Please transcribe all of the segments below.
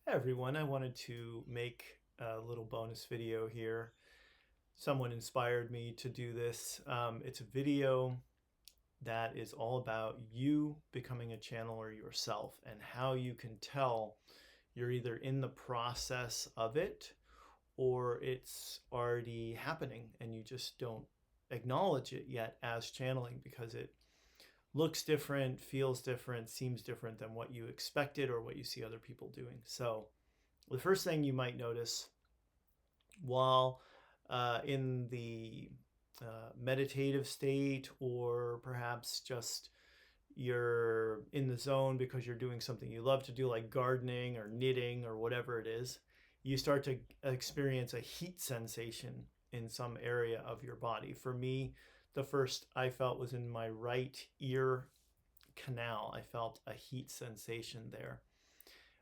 Hi everyone, I wanted to make a little bonus video here. Someone inspired me to do this. It's a video that is all about you becoming a channeler yourself and how you can tell you're either in the process of it or it's already happening and you just don't acknowledge it yet as channeling because it looks different, feels different, seems different than what you expected or what you see other people doing. So the first thing you might notice while in the meditative state, or perhaps just you're in the zone because you're doing something you love to do, like gardening or knitting or whatever it is, you start to experience a heat sensation in some area of your body. For me, the first I felt was in my right ear canal. I felt a heat sensation there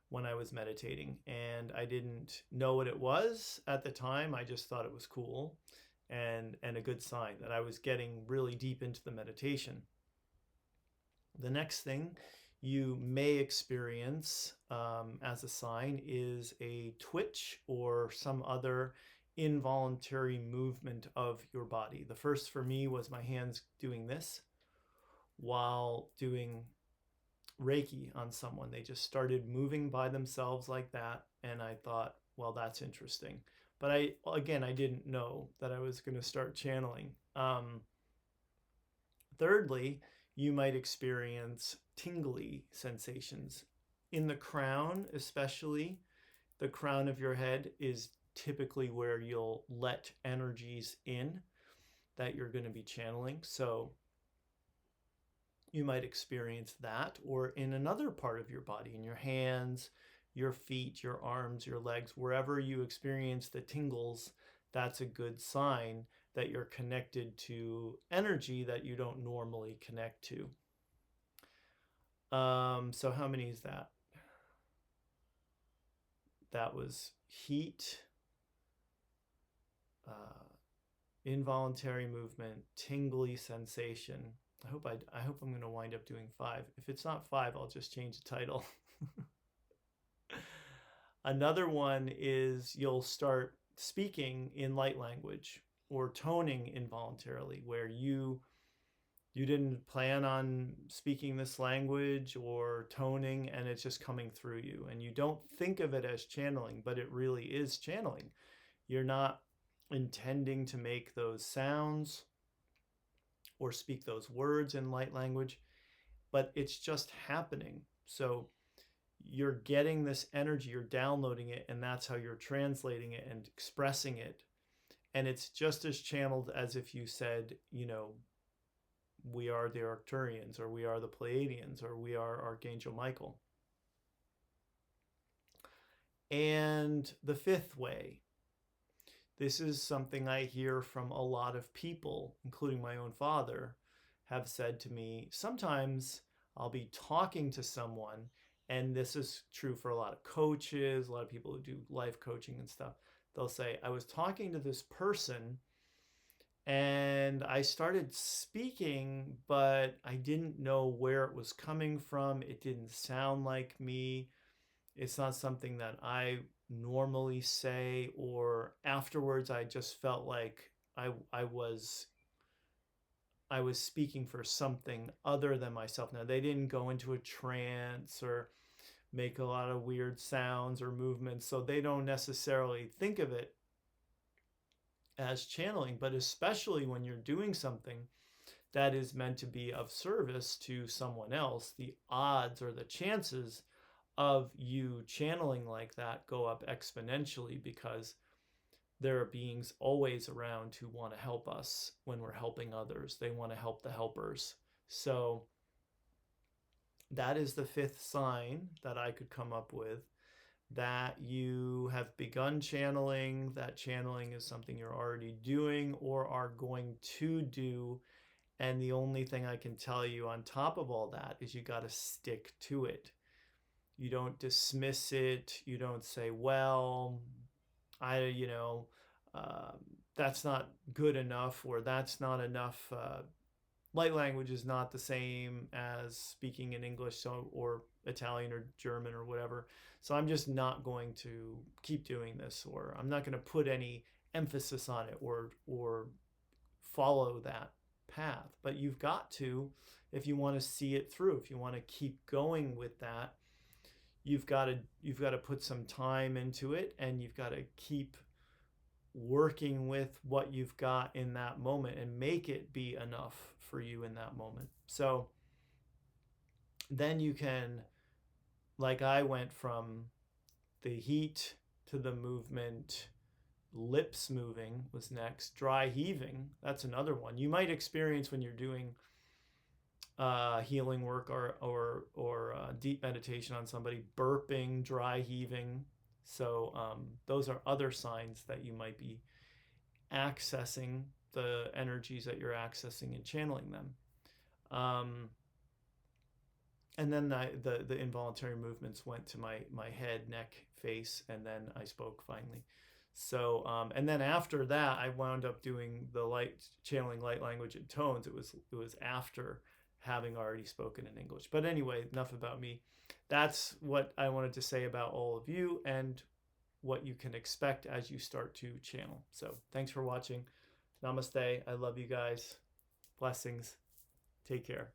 when I was meditating, and I didn't know what it was at the time. I just thought it was cool and a good sign that I was getting really deep into the meditation. The next thing you may experience as a sign is a twitch or some other involuntary movement of your body. The first for me was my hands doing this while doing Reiki on someone. They just started moving by themselves like that. And I thought, well, that's interesting. But I didn't know that I was going to start channeling. Thirdly, you might experience tingly sensations in the crown, especially. The crown of your head is typically where you'll let energies in that you're going to be channeling. So you might experience that, or in another part of your body, in your hands, your feet, your arms, your legs, wherever you experience the tingles, that's a good sign that you're connected to energy that you don't normally connect to. So how many is that? That was heat, involuntary movement, tingly sensation. I hope I'm going to wind up doing 5. If it's not 5, I'll just change the title. Another one is you'll start speaking in light language or toning involuntarily, where you didn't plan on speaking this language or toning, and it's just coming through you, and you don't think of it as channeling, but it really is channeling. You're not intending to make those sounds or speak those words in light language, but it's just happening. So you're getting this energy, you're downloading it, and that's how you're translating it and expressing it. And it's just as channeled as if you said, we are the Arcturians, or we are the Pleiadians, or we are Archangel Michael. And the fifth way, this is something I hear from a lot of people, including my own father, have said to me. Sometimes I'll be talking to someone, and this is true for a lot of coaches, a lot of people who do life coaching and stuff. They'll say, I was talking to this person and I started speaking, but I didn't know where it was coming from. It didn't sound like me. It's not something that I normally say, or afterwards I just felt like I was speaking for something other than myself. Now, they didn't go into a trance or make a lot of weird sounds or movements, so they don't necessarily think of it as channeling. But especially when you're doing something that is meant to be of service to someone else, the odds or the chances of you channeling like that go up exponentially, because there are beings always around who want to help us when we're helping others. They want to help the helpers. So that is the fifth sign that I could come up with, that you have begun channeling, that channeling is something you're already doing or are going to do. And the only thing I can tell you on top of all that is you got to stick to it. You don't dismiss it. You don't say, well, that's not good enough, or that's not enough. Light language is not the same as speaking in English, so, or Italian or German or whatever. So I'm just not going to keep doing this, or I'm not going to put any emphasis on it or follow that path. But you've got to, if you want to see it through, if you want to keep going with that, you've got to put some time into it, and you've got to keep working with what you've got in that moment and make it be enough for you in that moment. So then you can, like I went from the heat to the movement. Lips moving was next. Dry heaving, that's another one you might experience when you're doing healing work or deep meditation on somebody. Burping, dry heaving. So those are other signs that you might be accessing the energies that you're accessing and channeling them. And then the involuntary movements went to my head, neck, face, and then I spoke finally. So and then after that, I wound up doing the channeling light language and tones. It was after having already spoken in English. But anyway, enough about me. That's what I wanted to say about all of you and what you can expect as you start to channel. So thanks for watching. Namaste. I love you guys. Blessings. Take care.